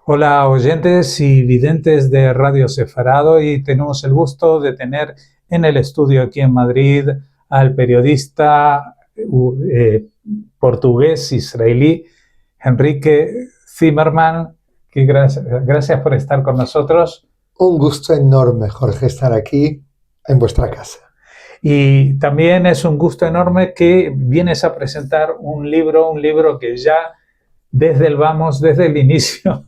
Hola oyentes y videntes de Radio Sefarado, y tenemos el gusto de tener en el estudio aquí en Madrid al periodista portugués israelí Enrique Zimmerman, que gracias por estar con nosotros. Un gusto enorme, Jorge, estar aquí en vuestra casa. Y también es un gusto enorme que vienes a presentar un libro que ya desde el inicio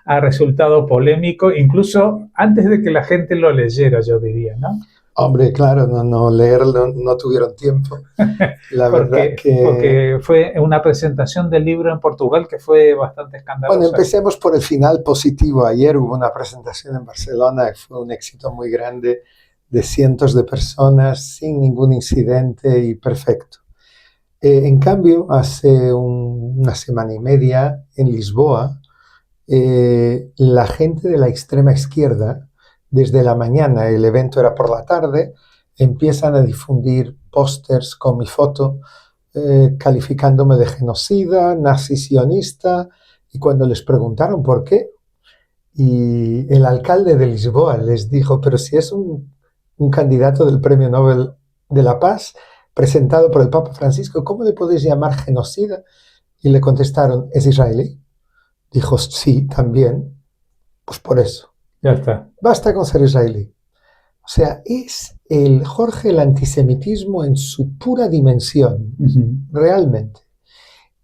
ha resultado polémico, incluso antes de que la gente lo leyera, yo diría, ¿no? Hombre, claro, no leerlo, no tuvieron tiempo. Porque fue una presentación del libro en Portugal que fue bastante escandalosa. Bueno, empecemos por el final positivo. Ayer hubo una presentación en Barcelona, fue un éxito muy grande, de cientos de personas, sin ningún incidente y perfecto. En cambio, hace una semana y media, en Lisboa, la gente de la extrema izquierda, desde la mañana, el evento era por la tarde, empiezan a difundir pósters con mi foto, calificándome de genocida, nazi-sionista, y cuando les preguntaron por qué, y el alcalde de Lisboa les dijo, pero si es un candidato del Premio Nobel de la Paz, presentado por el Papa Francisco, ¿cómo le podéis llamar genocida? Y le contestaron, ¿es israelí? Dijo, sí, también. Pues por eso. Ya está. Basta con ser israelí. O sea, es el antisemitismo en su pura dimensión, realmente.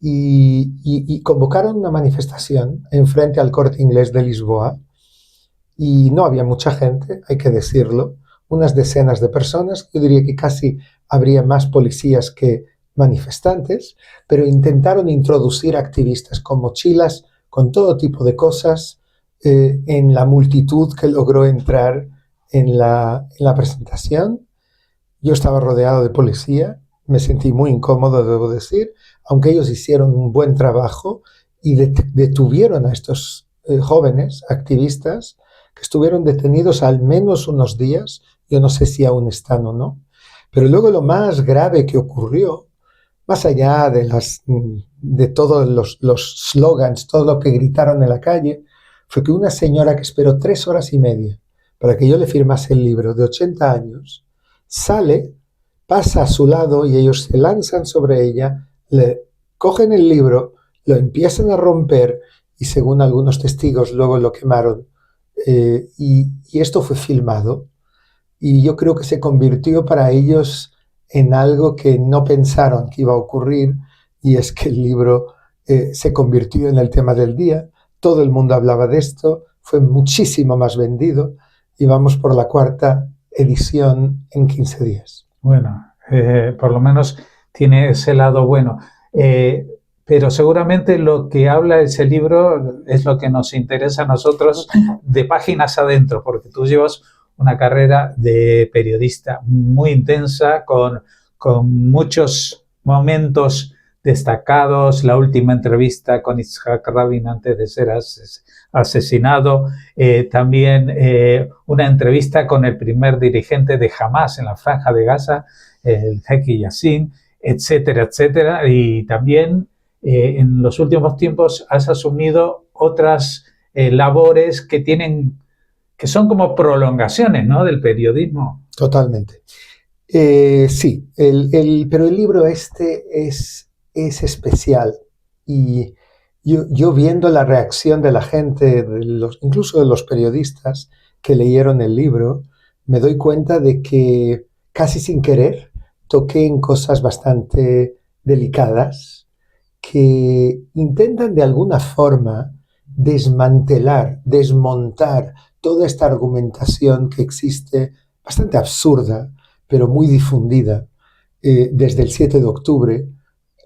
Y convocaron una manifestación enfrente al Corte Inglés de Lisboa, y no había mucha gente, hay que decirlo, unas decenas de personas, yo diría que casi habría más policías que manifestantes, pero intentaron introducir activistas con mochilas, con todo tipo de cosas, en la multitud que logró entrar en la presentación. Yo estaba rodeado de policía, me sentí muy incómodo, debo decir, aunque ellos hicieron un buen trabajo y detuvieron a estos jóvenes activistas que estuvieron detenidos al menos unos días. Yo no sé si aún están o no. Pero luego lo más grave que ocurrió, más allá de todos los slogans, todo lo que gritaron en la calle, fue que una señora que esperó 3 horas y media para que yo le firmase el libro, de 80 años, sale, pasa a su lado y ellos se lanzan sobre ella, le cogen el libro, lo empiezan a romper y, según algunos testigos, luego lo quemaron. Y esto fue filmado, y yo creo que se convirtió para ellos en algo que no pensaron que iba a ocurrir, y es que el libro se convirtió en el tema del día. Todo el mundo hablaba de esto, fue muchísimo más vendido y vamos por la 4ª edición en 15 días. Bueno, por lo menos tiene ese lado bueno. Pero seguramente lo que habla ese libro es lo que nos interesa a nosotros de páginas adentro, porque tú llevas una carrera de periodista muy intensa, con muchos momentos destacados, la última entrevista con Yitzhak Rabin antes de ser asesinado, también una entrevista con el primer dirigente de Hamás en la Franja de Gaza, el Heki Yassin, etcétera, etcétera, y también en los últimos tiempos has asumido otras labores que son como prolongaciones, ¿no?, del periodismo. Totalmente. Sí, pero el libro este es especial, y yo viendo la reacción de la gente, incluso de los periodistas que leyeron el libro, me doy cuenta de que casi sin querer toqué en cosas bastante delicadas que intentan de alguna forma desmantelar, desmontar toda esta argumentación que existe, bastante absurda, pero muy difundida, desde el 7 de octubre.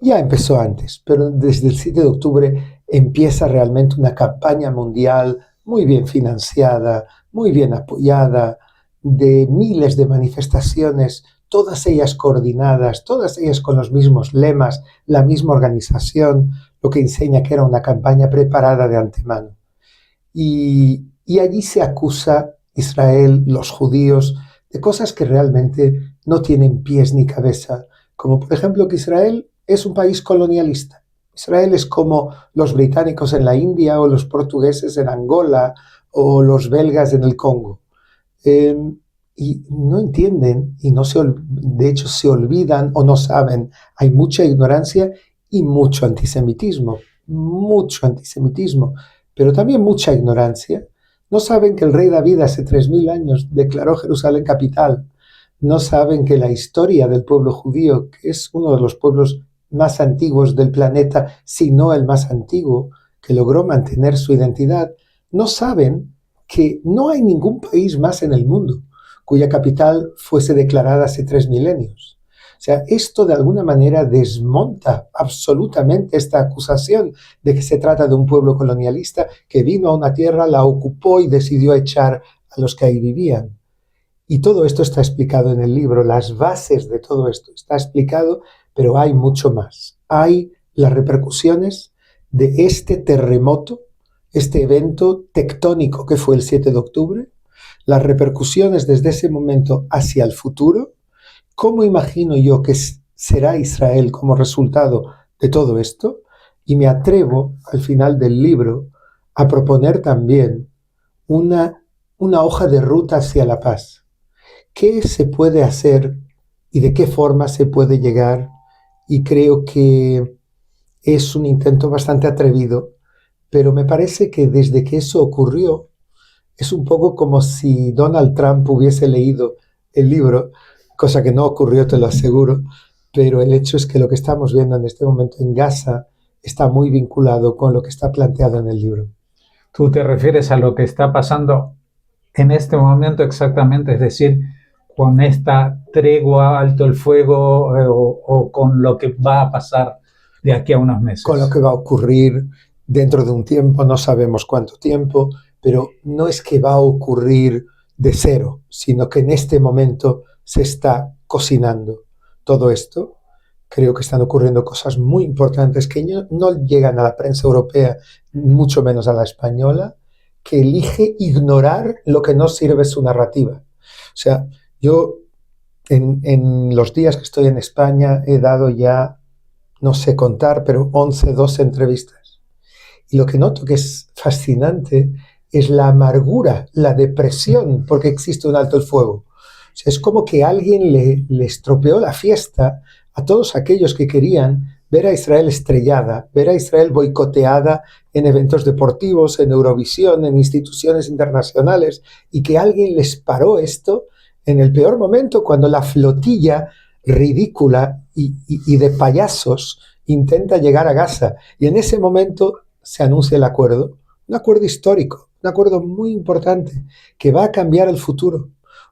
Ya empezó antes, pero desde el 7 de octubre empieza realmente una campaña mundial muy bien financiada, muy bien apoyada, de miles de manifestaciones, todas ellas coordinadas, todas ellas con los mismos lemas, la misma organización, lo que enseña que era una campaña preparada de antemano. Y allí se acusa a Israel, los judíos, de cosas que realmente no tienen pies ni cabeza, como por ejemplo que Israel es un país colonialista. Israel es como los británicos en la India o los portugueses en Angola o los belgas en el Congo. Y no entienden y de hecho se olvidan o no saben. Hay mucha ignorancia y mucho antisemitismo, pero también mucha ignorancia. No saben que el rey David hace 3000 años declaró Jerusalén capital. No saben que la historia del pueblo judío, que es uno de los pueblos más antiguos del planeta, si no el más antiguo, que logró mantener su identidad, no saben que no hay ningún país más en el mundo cuya capital fuese declarada hace 3 milenios. O sea, esto de alguna manera desmonta absolutamente esta acusación de que se trata de un pueblo colonialista que vino a una tierra, la ocupó y decidió echar a los que ahí vivían. Y todo esto está explicado en el libro, las bases de todo esto está explicado, pero hay mucho más. Hay las repercusiones de este terremoto, este evento tectónico que fue el 7 de octubre, las repercusiones desde ese momento hacia el futuro, cómo imagino yo que será Israel como resultado de todo esto, y me atrevo al final del libro a proponer también una hoja de ruta hacia la paz. ¿Qué se puede hacer y de qué forma se puede llegar? Y creo que es un intento bastante atrevido, pero me parece que desde que eso ocurrió, es un poco como si Donald Trump hubiese leído el libro, cosa que no ocurrió, te lo aseguro, pero el hecho es que lo que estamos viendo en este momento en Gaza está muy vinculado con lo que está planteado en el libro. ¿Tú te refieres a lo que está pasando en este momento exactamente? Es decir, con esta tregua, alto el fuego, o con lo que va a pasar de aquí a unos meses. Con lo que va a ocurrir dentro de un tiempo, no sabemos cuánto tiempo, pero no es que va a ocurrir de cero, sino que en este momento se está cocinando todo esto. Creo que están ocurriendo cosas muy importantes que no llegan a la prensa europea, mucho menos a la española, que elige ignorar lo que no sirve su narrativa. O sea, yo en los días que estoy en España he dado ya, no sé contar, pero 12 entrevistas. Y lo que noto que es fascinante es la amargura, la depresión, porque existe un alto el fuego. O sea, es como que alguien le estropeó la fiesta a todos aquellos que querían ver a Israel estrellada, ver a Israel boicoteada en eventos deportivos, en Eurovisión, en instituciones internacionales, y que alguien les paró esto en el peor momento, cuando la flotilla ridícula y de payasos intenta llegar a Gaza. Y en ese momento se anuncia el acuerdo, un acuerdo histórico, un acuerdo muy importante, que va a cambiar el futuro.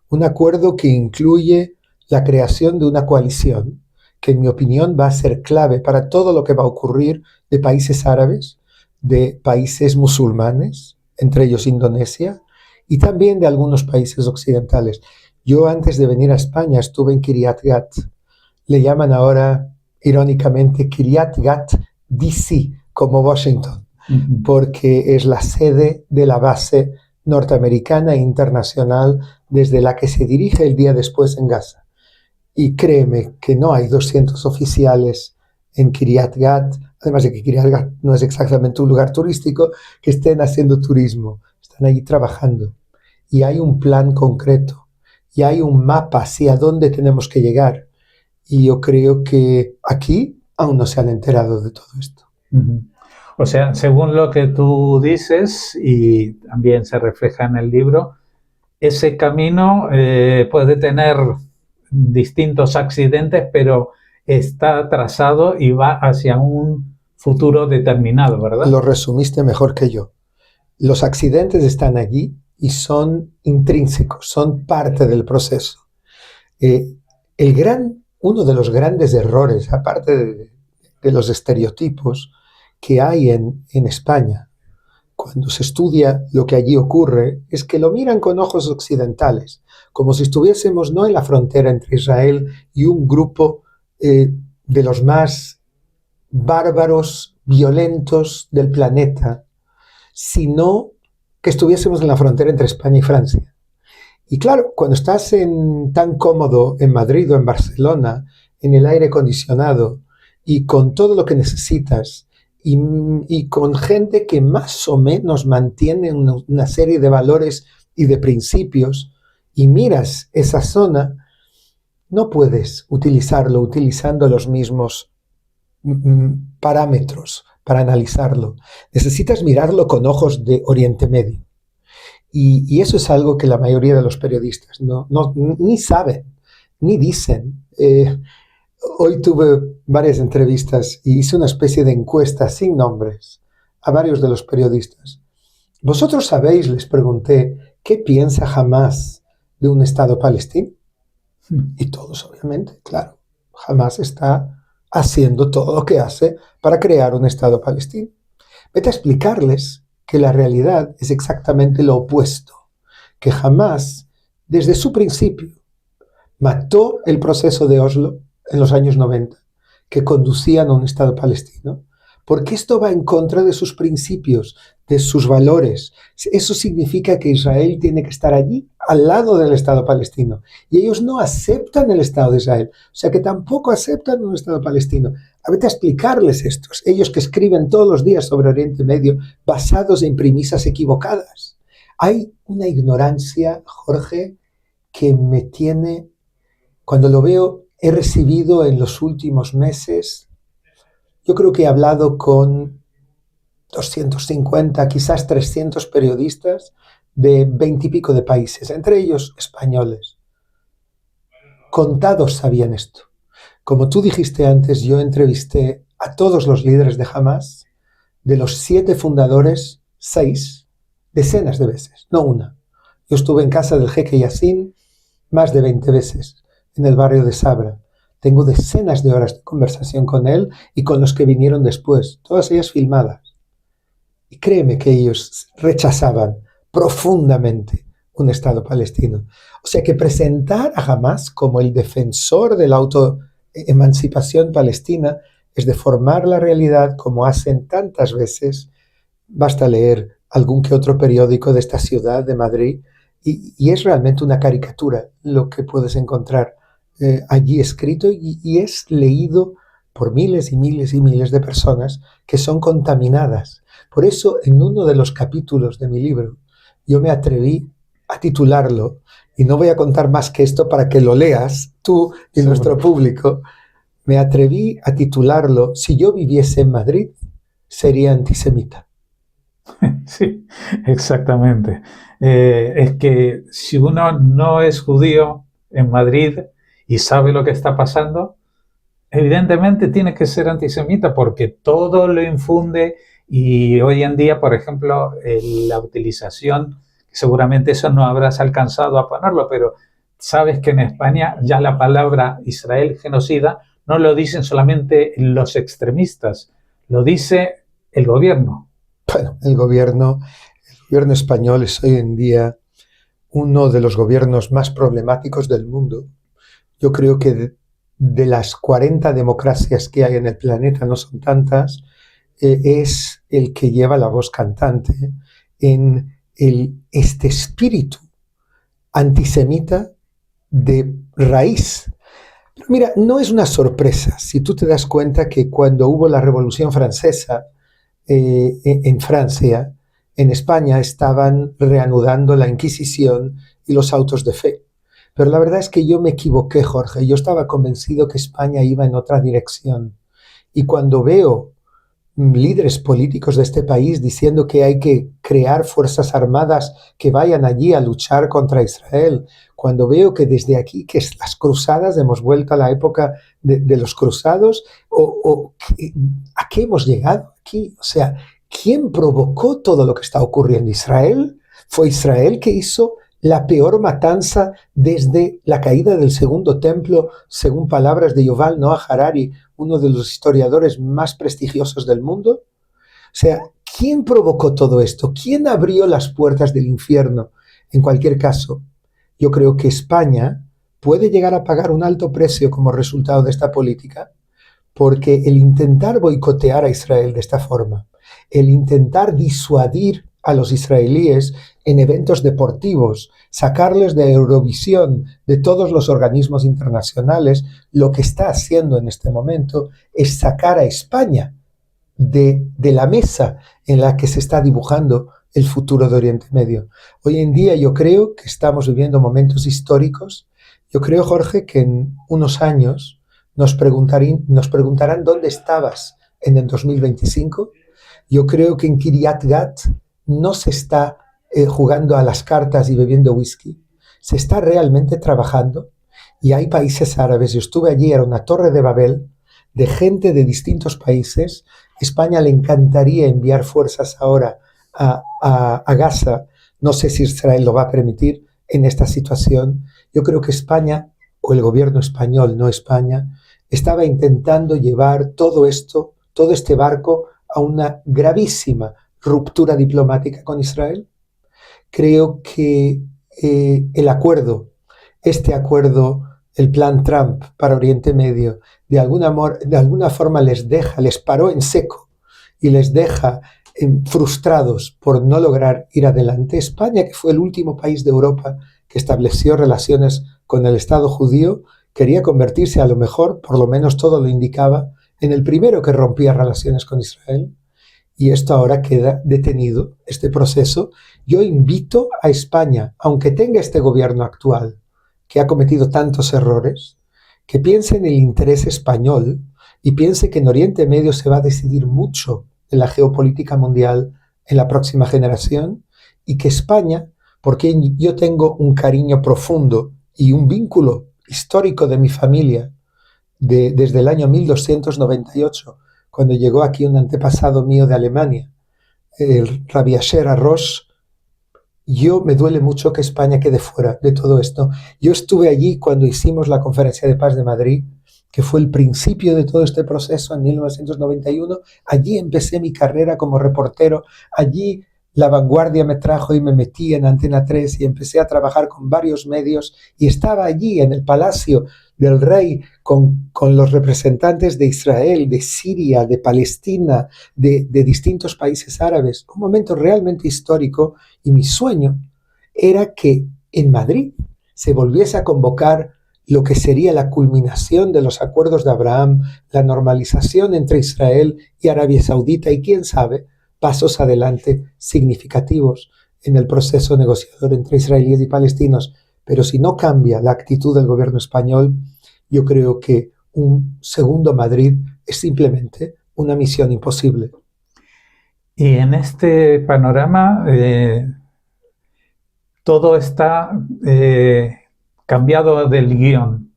Un acuerdo que incluye la creación de una coalición, que en mi opinión va a ser clave para todo lo que va a ocurrir de países árabes, de países musulmanes, entre ellos Indonesia, y también de algunos países occidentales. Yo antes de venir a España estuve en Kiryat Gat. Le llaman ahora, irónicamente, Kiryat Gat DC, como Washington, porque es la sede de la base norteamericana e internacional desde la que se dirige el día después en Gaza. Y créeme que no hay 200 oficiales en Kiryat Gat, además de que Kiryat Gat no es exactamente un lugar turístico, que estén haciendo turismo. Están allí trabajando. Y hay un plan concreto. Y hay un mapa hacia dónde tenemos que llegar. Y yo creo que aquí aún no se han enterado de todo esto. O sea, según lo que tú dices, y también se refleja en el libro, ese camino puede tener distintos accidentes, pero está trazado y va hacia un futuro determinado, ¿verdad? Lo resumiste mejor que yo. Los accidentes están allí y son intrínsecos, son parte del proceso. Uno de los grandes errores, aparte de los estereotipos que hay en España, cuando se estudia lo que allí ocurre, es que lo miran con ojos occidentales, como si estuviésemos no en la frontera entre Israel y un grupo de los más bárbaros, violentos del planeta, sino que estuviésemos en la frontera entre España y Francia. Y claro, cuando estás tan cómodo en Madrid o en Barcelona, en el aire acondicionado y con todo lo que necesitas, y con gente que más o menos mantiene una serie de valores y de principios, y miras esa zona, no puedes utilizarlo utilizando los mismos parámetros para analizarlo. Necesitas mirarlo con ojos de Oriente Medio. Y eso es algo que la mayoría de los periodistas ni saben, ni dicen. Hoy tuve varias entrevistas y hice una especie de encuesta sin nombres a varios de los periodistas. ¿Vosotros sabéis, les pregunté, qué piensa Hamás de un Estado palestino? Y todos, obviamente, claro, Hamás está haciendo todo lo que hace para crear un Estado palestino. Vete a explicarles que la realidad es exactamente lo opuesto, que Hamás, desde su principio, mató el proceso de Oslo en los años 90, que conducían a un Estado palestino, porque esto va en contra de sus principios, de sus valores. Eso significa que Israel tiene que estar allí, al lado del Estado palestino, y ellos no aceptan el Estado de Israel, o sea que tampoco aceptan un Estado palestino. Vete a explicarles esto, ellos que escriben todos los días sobre Oriente Medio basados en premisas equivocadas. Hay una ignorancia, Jorge, que me tiene, cuando lo veo, he recibido en los últimos meses, yo creo que he hablado con 250, quizás 300 periodistas de 20 y pico de países, entre ellos españoles. Contados sabían esto. Como tú dijiste antes, yo entrevisté a todos los líderes de Hamás, de los 7 fundadores, 6, decenas de veces, no una. Yo estuve en casa del jeque Yassin más de 20 veces, en el barrio de Sabra. Tengo decenas de horas de conversación con él y con los que vinieron después, todas ellas filmadas. Y créeme que ellos rechazaban profundamente un Estado palestino. O sea que presentar a Hamás como el defensor de la autoemancipación palestina es deformar la realidad como hacen tantas veces. Basta leer algún que otro periódico de esta ciudad, de Madrid, y es realmente una caricatura lo que puedes encontrar allí escrito y es leído por miles y miles y miles de personas que son contaminadas. Por eso, en uno de los capítulos de mi libro, yo me atreví a titularlo, y no voy a contar más que esto para que lo leas tú y nuestro público, me atreví a titularlo: si yo viviese en Madrid, sería antisemita. Sí, exactamente. Es que si uno no es judío en Madrid y sabe lo que está pasando, evidentemente tiene que ser antisemita porque todo lo infunde. Y hoy en día, por ejemplo, la utilización, seguramente eso no habrás alcanzado a ponerlo, pero sabes que en España ya la palabra Israel genocida no lo dicen solamente los extremistas, lo dice el gobierno. Bueno, el gobierno español es hoy en día uno de los gobiernos más problemáticos del mundo. Yo creo que de las 40 democracias que hay en el planeta, no son tantas, es el que lleva la voz cantante en este espíritu antisemita de raíz. Pero mira, no es una sorpresa si tú te das cuenta que cuando hubo la Revolución Francesa en Francia, en España estaban reanudando la Inquisición y los autos de fe. Pero la verdad es que yo me equivoqué, Jorge. Yo estaba convencido que España iba en otra dirección. Y cuando veo líderes políticos de este país diciendo que hay que crear fuerzas armadas que vayan allí a luchar contra Israel, cuando veo que desde aquí, que las cruzadas, hemos vuelto a la época de los cruzados, ¿a qué hemos llegado aquí? O sea, ¿quién provocó todo lo que está ocurriendo? ¿Israel? ¿Fue Israel que hizo la peor matanza desde la caída del Segundo Templo, según palabras de Yuval Noah Harari, uno de los historiadores más prestigiosos del mundo? O sea, ¿quién provocó todo esto? ¿Quién abrió las puertas del infierno? En cualquier caso, yo creo que España puede llegar a pagar un alto precio como resultado de esta política, porque el intentar boicotear a Israel de esta forma, el intentar disuadir a los israelíes en eventos deportivos, sacarles de Eurovisión, de todos los organismos internacionales, lo que está haciendo en este momento es sacar a España de la mesa en la que se está dibujando el futuro de Oriente Medio. Hoy en día yo creo que estamos viviendo momentos históricos. Yo creo, Jorge, que en unos años nos preguntarán dónde estabas en el 2025. Yo creo que en Kiryat Gat no se está jugando a las cartas y bebiendo whisky. Se está realmente trabajando y hay países árabes. Yo estuve allí, era una torre de Babel de gente de distintos países. España le encantaría enviar fuerzas ahora a Gaza. No sé si Israel lo va a permitir en esta situación. Yo creo que España, o el gobierno español, no España, estaba intentando llevar todo esto, todo este barco a una gravísima ruptura diplomática con Israel. Creo que este acuerdo, el plan Trump para Oriente Medio, de alguna forma les paró en seco y les deja frustrados por no lograr ir adelante. España, que fue el último país de Europa que estableció relaciones con el Estado judío, quería convertirse, a lo mejor, por lo menos todo lo indicaba, en el primero que rompía relaciones con Israel. Y esto ahora queda detenido, este proceso. Yo invito a España, aunque tenga este gobierno actual, que ha cometido tantos errores, que piense en el interés español y piense que en Oriente Medio se va a decidir mucho en la geopolítica mundial en la próxima generación, y que España, porque yo tengo un cariño profundo y un vínculo histórico de mi familia desde el año 1298, cuando llegó aquí un antepasado mío de Alemania, el Rabbi Asher Rosh. Yo me duele mucho que España quede fuera de todo esto. Yo estuve allí cuando hicimos la Conferencia de Paz de Madrid, que fue el principio de todo este proceso en 1991. Allí empecé mi carrera como reportero. Allí La Vanguardia me trajo y me metí en Antena 3 y empecé a trabajar con varios medios, y estaba allí en el Palacio del Rey con los representantes de Israel, de Siria, de Palestina, de distintos países árabes. Un momento realmente histórico, y mi sueño era que en Madrid se volviese a convocar lo que sería la culminación de los acuerdos de Abraham, la normalización entre Israel y Arabia Saudita, y quién sabe, pasos adelante significativos en el proceso negociador entre israelíes y palestinos. Pero si no cambia la actitud del gobierno español, yo creo que un segundo Madrid es simplemente una misión imposible. Y en este panorama todo está cambiado del guión.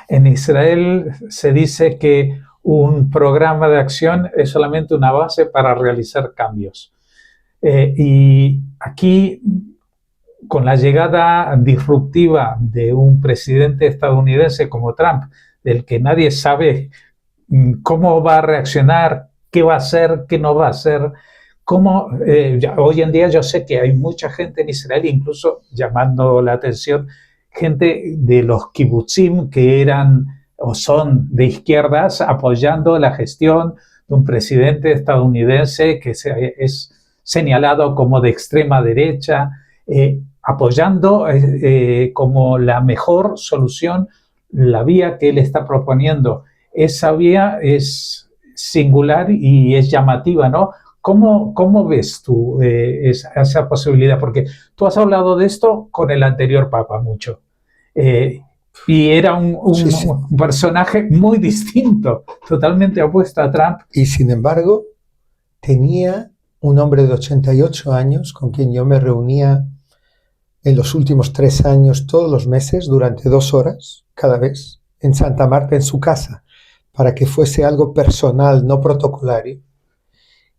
En Israel se dice que un programa de acción es solamente una base para realizar cambios. Y aquí, con la llegada disruptiva de un presidente estadounidense como Trump, del que nadie sabe cómo va a reaccionar, qué va a hacer, qué no va a hacer, hoy en día yo sé que hay mucha gente en Israel, incluso llamando la atención, gente de los kibutzim que eran o son de izquierdas, apoyando la gestión de un presidente estadounidense que es señalado como de extrema derecha, apoyando como la mejor solución la vía que él está proponiendo. Esa vía es singular y es llamativa, ¿no? ¿Cómo ves tú esa posibilidad? Porque tú has hablado de esto con el anterior Papa mucho. Y era un personaje muy distinto, totalmente opuesto a Trump. Y sin embargo, tenía un hombre de 88 años con quien yo me reunía en los últimos 3 años, todos los meses, durante 2 horas cada vez, en Santa Marta, en su casa, para que fuese algo personal, no protocolario.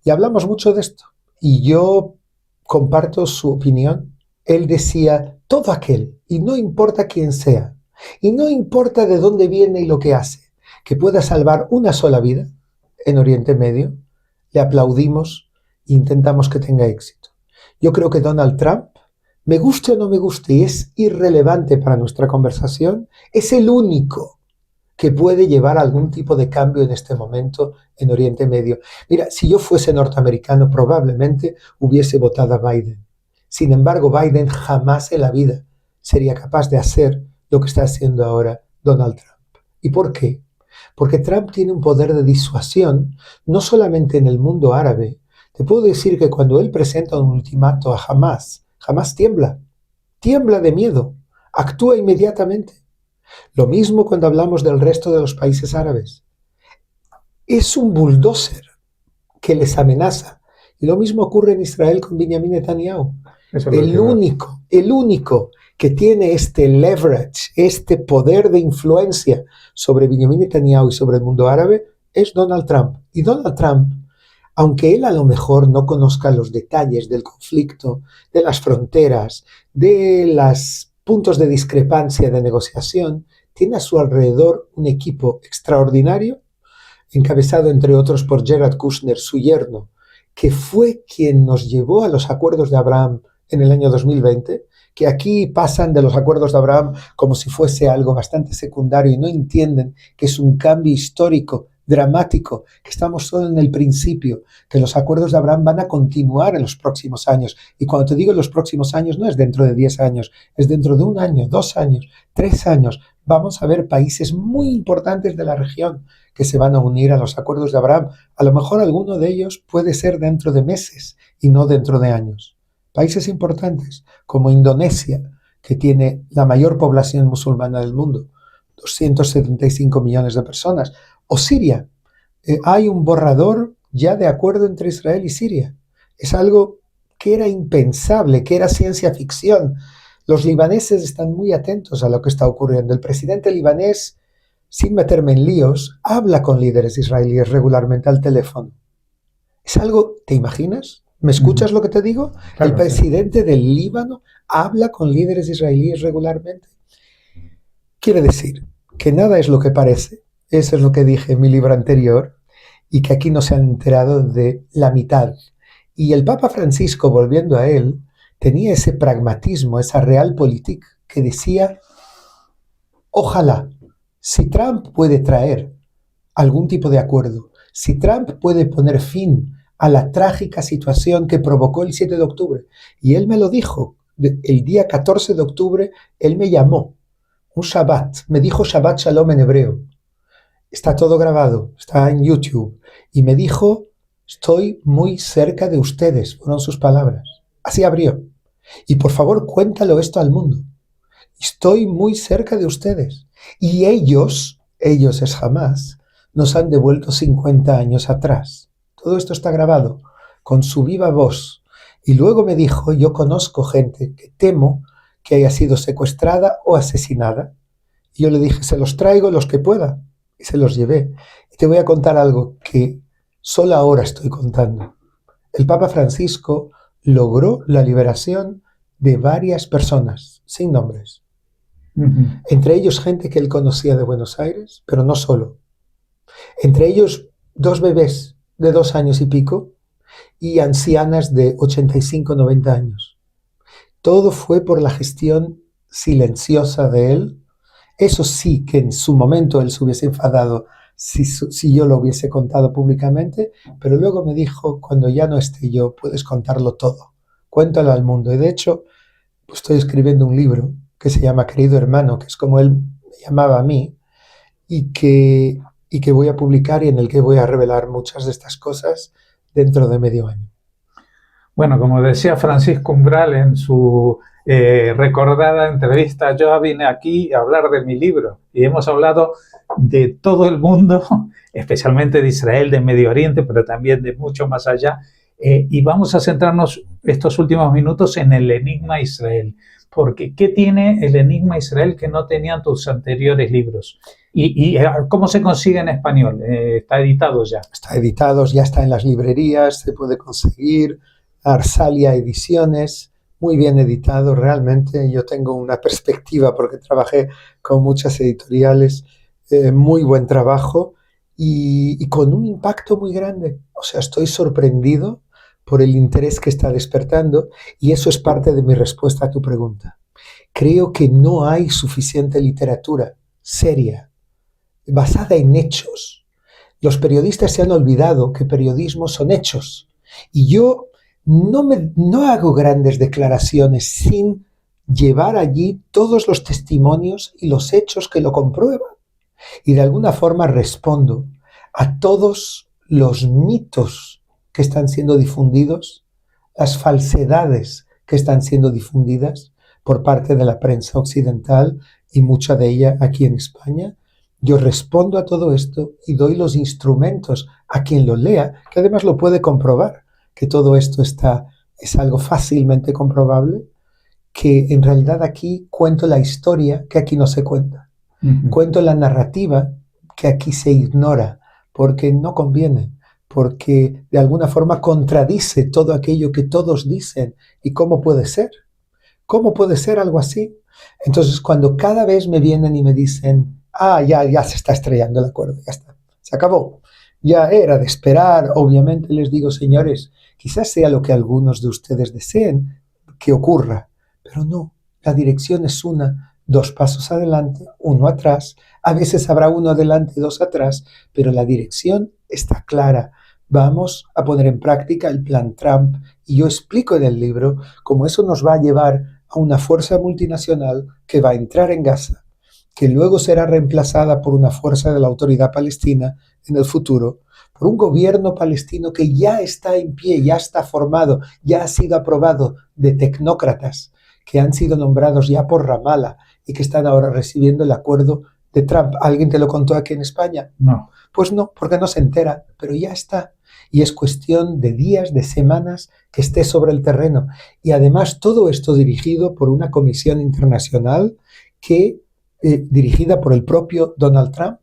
Y hablamos mucho de esto. Y yo comparto su opinión. Él decía, todo aquel, y no importa quién sea, y no importa de dónde viene y lo que hace, que pueda salvar una sola vida en Oriente Medio, le aplaudimos e intentamos que tenga éxito. Yo creo que Donald Trump, me guste o no me guste, y es irrelevante para nuestra conversación, es el único que puede llevar algún tipo de cambio en este momento en Oriente Medio. Mira, si yo fuese norteamericano, probablemente hubiese votado a Biden. Sin embargo, Biden jamás en la vida sería capaz de hacer lo que está haciendo ahora Donald Trump. ¿Y por qué? Porque Trump tiene un poder de disuasión, no solamente en el mundo árabe. Te puedo decir que cuando él presenta un ultimato a Hamás, Hamás tiembla de miedo, actúa inmediatamente. Lo mismo cuando hablamos del resto de los países árabes. Es un bulldozer que les amenaza. Y lo mismo ocurre en Israel con Benjamin Netanyahu. El único que tiene este leverage, este poder de influencia sobre Benjamin Netanyahu y sobre el mundo árabe es Donald Trump. Y Donald Trump, aunque él a lo mejor no conozca los detalles del conflicto, de las fronteras, de los puntos de discrepancia de negociación, tiene a su alrededor un equipo extraordinario, encabezado entre otros por Jared Kushner, su yerno, que fue quien nos llevó a los acuerdos de Abraham en el año 2020, que aquí pasan de los acuerdos de Abraham como si fuese algo bastante secundario y no entienden que es un cambio histórico, dramático, que estamos solo en el principio, que los acuerdos de Abraham van a continuar en los próximos años. Y cuando te digo en los próximos años, no es dentro de 10 años, es dentro de 1 año, 2 años, 3 años. Vamos a ver países muy importantes de la región que se van a unir a los acuerdos de Abraham. A lo mejor alguno de ellos puede ser dentro de meses y no dentro de años. Países importantes como Indonesia, que tiene la mayor población musulmana del mundo, 275 millones de personas, o Siria. Hay un borrador ya de acuerdo entre Israel y Siria. Es algo que era impensable, que era ciencia ficción. Los libaneses están muy atentos a lo que está ocurriendo. El presidente libanés, sin meterme en líos, habla con líderes israelíes regularmente al teléfono. Es algo, ¿te imaginas? ¿Me escuchas lo que te digo? Claro, el presidente del Líbano habla con líderes israelíes regularmente. Quiere decir que nada es lo que parece. Eso es lo que dije en mi libro anterior y que aquí no se han enterado de la mitad. Y el Papa Francisco, volviendo a él, tenía ese pragmatismo, esa realpolitik que decía, ojalá, si Trump puede traer algún tipo de acuerdo, si Trump puede poner fin a la trágica situación que provocó el 7 de octubre. Y él me lo dijo, el día 14 de octubre, él me llamó, un Shabbat, me dijo Shabbat Shalom en hebreo. Está todo grabado, está en YouTube. Y me dijo, estoy muy cerca de ustedes, fueron sus palabras. Así abrió. Y por favor, cuéntalo esto al mundo. Estoy muy cerca de ustedes. Y ellos es Hamás, nos han devuelto 50 años atrás. Todo esto está grabado con su viva voz. Y luego me dijo, yo conozco gente que temo que haya sido secuestrada o asesinada. Y yo le dije, se los traigo los que pueda. Y se los llevé. Y te voy a contar algo que solo ahora estoy contando. El Papa Francisco logró la liberación de varias personas, sin nombres. Entre ellos gente que él conocía de Buenos Aires, pero no solo. Entre ellos 2 bebés de 2 años y pico y ancianas de 85, 90 años. Todo fue por la gestión silenciosa de él. Eso sí que en su momento él se hubiese enfadado si yo lo hubiese contado públicamente, pero luego me dijo, cuando ya no esté yo, puedes contarlo todo. Cuéntalo al mundo. Y de hecho, pues estoy escribiendo un libro que se llama Querido Hermano, que es como él me llamaba a mí, y que voy a publicar y en el que voy a revelar muchas de estas cosas dentro de medio año. Bueno, como decía Francisco Umbral en su recordada entrevista, yo vine aquí a hablar de mi libro y hemos hablado de todo el mundo, especialmente de Israel, de Medio Oriente, pero también de mucho más allá. Y vamos a centrarnos estos últimos minutos en el enigma Israel. Porque, ¿qué tiene el enigma Israel que no tenían tus anteriores libros? ¿Y cómo se consigue en español? ¿Está editado ya? Está editado, ya está en las librerías, se puede conseguir. Arsalia Ediciones, muy bien editado realmente. Yo tengo una perspectiva porque trabajé con muchas editoriales, muy buen trabajo y con un impacto muy grande. O sea, estoy sorprendido por el interés que está despertando y eso es parte de mi respuesta a tu pregunta. Creo que no hay suficiente literatura seria, basada en hechos. Los periodistas se han olvidado que periodismo son hechos y yo no hago grandes declaraciones sin llevar allí todos los testimonios y los hechos que lo comprueban. Y de alguna forma respondo a todos los mitos que están siendo difundidos, las falsedades que están siendo difundidas por parte de la prensa occidental y mucha de ella aquí en España. Yo respondo a todo esto y doy los instrumentos a quien lo lea, que además lo puede comprobar, que todo esto es algo fácilmente comprobable, que en realidad aquí cuento la historia que aquí no se cuenta. Cuento la narrativa que aquí se ignora, porque no conviene, porque de alguna forma contradice todo aquello que todos dicen. ¿Y cómo puede ser? ¿Cómo puede ser algo así? Entonces, cuando cada vez me vienen y me dicen, ya se está estrellando el acuerdo, ya está, se acabó, ya era de esperar, obviamente les digo, señores, quizás sea lo que algunos de ustedes deseen que ocurra, pero no, la dirección es una, 2 pasos adelante, 1 atrás, a veces habrá 1 adelante, 2 atrás, pero la dirección está clara. Vamos a poner en práctica el plan Trump y yo explico en el libro cómo eso nos va a llevar a una fuerza multinacional que va a entrar en Gaza, que luego será reemplazada por una fuerza de la Autoridad Palestina en el futuro, por un gobierno palestino que ya está en pie, ya está formado, ya ha sido aprobado de tecnócratas que han sido nombrados ya por Ramallah y que están ahora recibiendo el acuerdo de Trump. ¿Alguien te lo contó aquí en España? No. Pues no, porque no se entera, pero ya está. Y es cuestión de días, de semanas que esté sobre el terreno. Y además todo esto dirigido por una comisión internacional que dirigida por el propio Donald Trump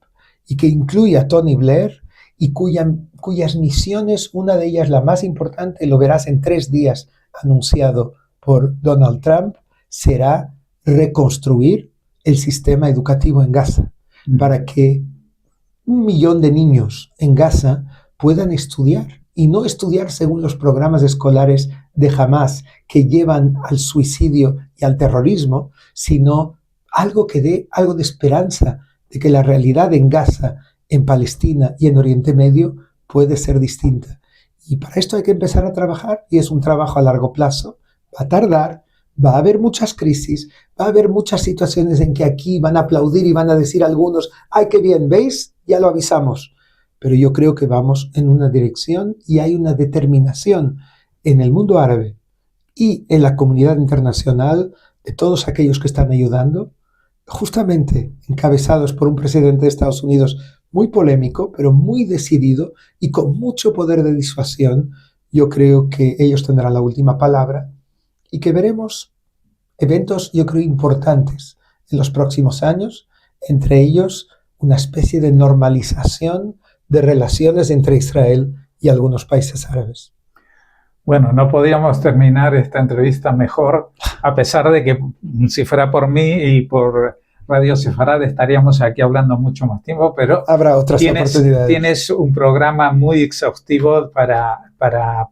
y que incluye a Tony Blair y cuyas misiones, una de ellas la más importante, lo verás en 3 días anunciado por Donald Trump, será reconstruir el sistema educativo en Gaza para que 1 millón de niños en Gaza puedan estudiar y no estudiar según los programas escolares de Hamás que llevan al suicidio y al terrorismo, sino algo que dé algo de esperanza de que la realidad en Gaza, en Palestina y en Oriente Medio puede ser distinta. Y para esto hay que empezar a trabajar y es un trabajo a largo plazo. Va a tardar, va a haber muchas crisis, va a haber muchas situaciones en que aquí van a aplaudir y van a decir algunos, ¡ay, qué bien! ¿Veis? Ya lo avisamos. Pero yo creo que vamos en una dirección y hay una determinación en el mundo árabe y en la comunidad internacional de todos aquellos que están ayudando, justamente encabezados por un presidente de Estados Unidos muy polémico, pero muy decidido y con mucho poder de disuasión. Yo creo que ellos tendrán la última palabra y que veremos eventos, yo creo, importantes en los próximos años, entre ellos una especie de normalización de relaciones entre Israel y algunos países árabes. Bueno, no podíamos terminar esta entrevista mejor, a pesar de que si fuera por mí y por Radio Sefarad estaríamos aquí hablando mucho más tiempo, pero habrá otras oportunidades. Tienes un programa muy exhaustivo para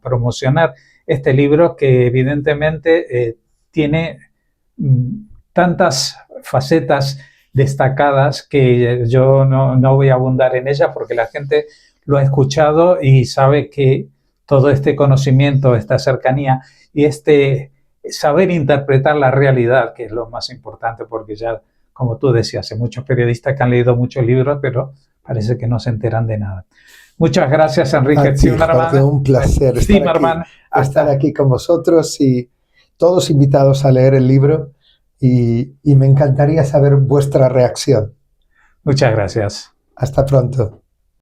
promocionar este libro que evidentemente tiene tantas facetas destacadas que yo no voy a abundar en ellas porque la gente lo ha escuchado y sabe que todo este conocimiento, esta cercanía y este saber interpretar la realidad, que es lo más importante, porque ya, como tú decías, hay muchos periodistas que han leído muchos libros, pero parece que no se enteran de nada. Muchas gracias, Enrique Zimmermann. Un placer estar aquí con vosotros y todos invitados a leer el libro y me encantaría saber vuestra reacción. Muchas gracias. Hasta pronto.